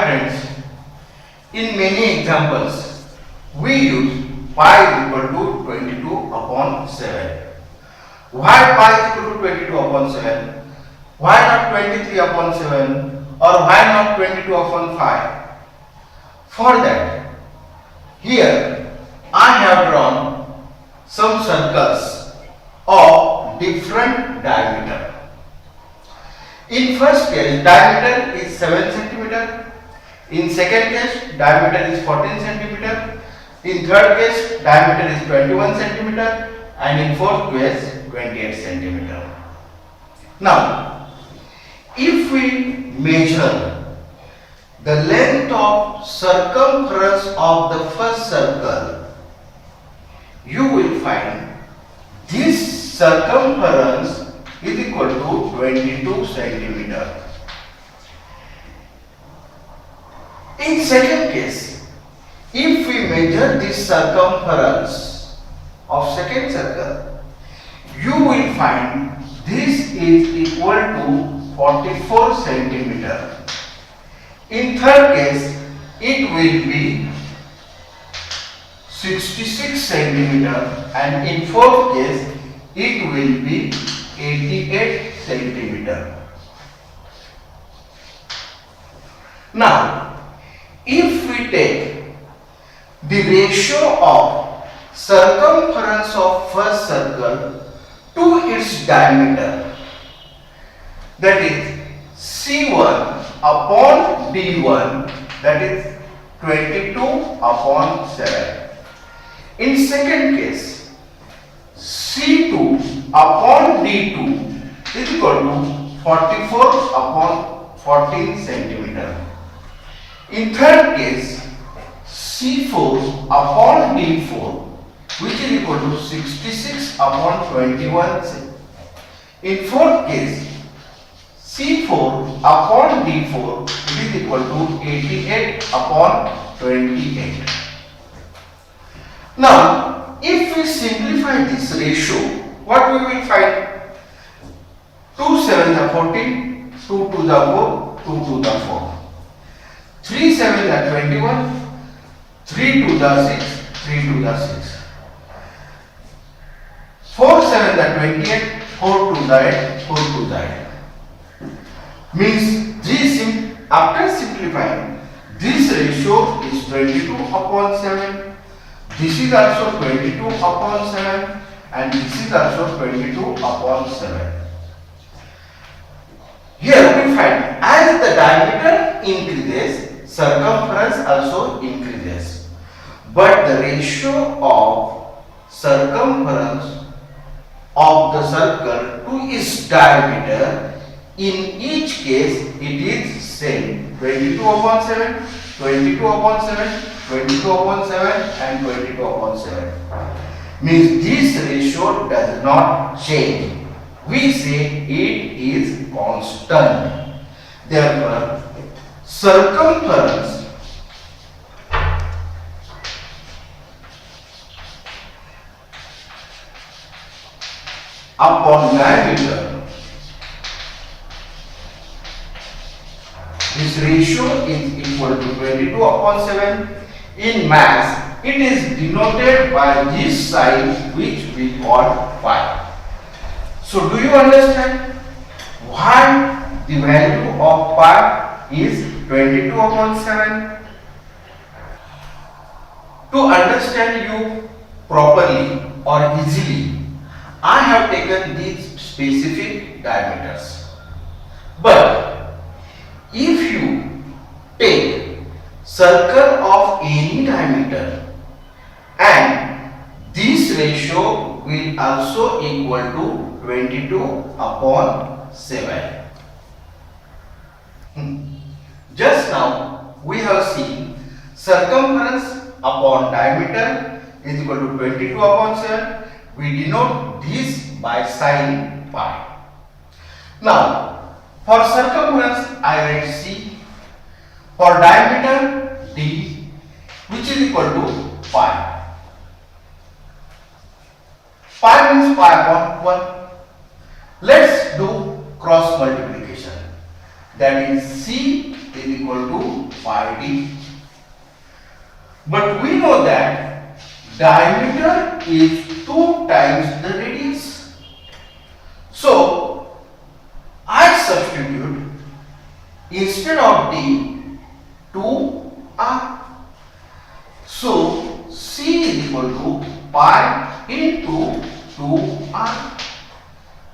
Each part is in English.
friends, in many examples, we use pi is equal to 22 upon 7. Why pi is equal to 22 upon 7? Why not 23 upon 7? Or why not 22 upon 5? For that, here I have drawn some circles of different diameter. In first case, diameter is 7 centimeter. In second case, diameter is 14 centimeter. In third case, diameter is 21 centimeter. And in fourth case, 28 centimeter. Now, if we measure the length of circumference of the first circle, you will find this circumference is equal to 22 centimeter. In second case, if we measure this circumference of second circle, you will find this is equal to 44 centimeter. In third case, it will be 66 centimeter, and in fourth case, it will be 88 centimeter. Now, if we take the ratio of circumference of first circle to its diameter, that is C1 upon D1, that is 22 upon 7. In second case, C2 upon D2 is equal to 44 upon 14 centimeter. In third case, C4 upon D4, which is equal to 66 upon 21. In fourth case, C4 upon D4, it is equal to 88 upon 28. Now, if we simplify this ratio, what we will find? 2 7s are 14, 2 2s are 4, 2 2s are 4. 3 7s are 21, 3 2s are 6, 3 2s are 6. 4 7s are 28, 4 2s are 8, 4 2s are 8. Means this, after simplifying, this ratio is 22 upon 7. This is also 22 upon 7, and this is also 22 upon 7. Here we find as the diameter increases, circumference also increases. But the ratio of circumference of the circle to its diameter, in each case it is same. 22 upon 7, 22 upon 7, 22 upon 7 and 22 upon 7. Means this ratio does not change. We say it is constant. Therefore, circumference upon diameter, this ratio is equal to 22 upon 7. In mass, it is denoted by this sign which we call pi. So, do you understand why the value of pi is 22 upon 7? To understand you properly or easily, I have taken these specific diameters. But if you take circle of any diameter, and this ratio will also equal to 22 upon 7. Just now we have seen circumference upon diameter is equal to 22 upon 7. We denote this by sign pi. Now, for circumference I write C, for diameter D, which is equal to pi. Pi means pi upon 1. Let's do cross multiplication. That is C is equal to pi d. But we know that diameter is 2 times the radius. So I substitute instead of d 2r. So C is equal to pi into 2r.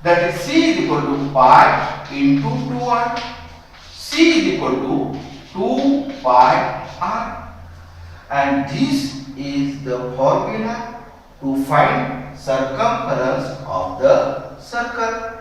That is C is equal to pi into 2r. C is equal to 2 pi r. And this is the formula to find circumference of the circle.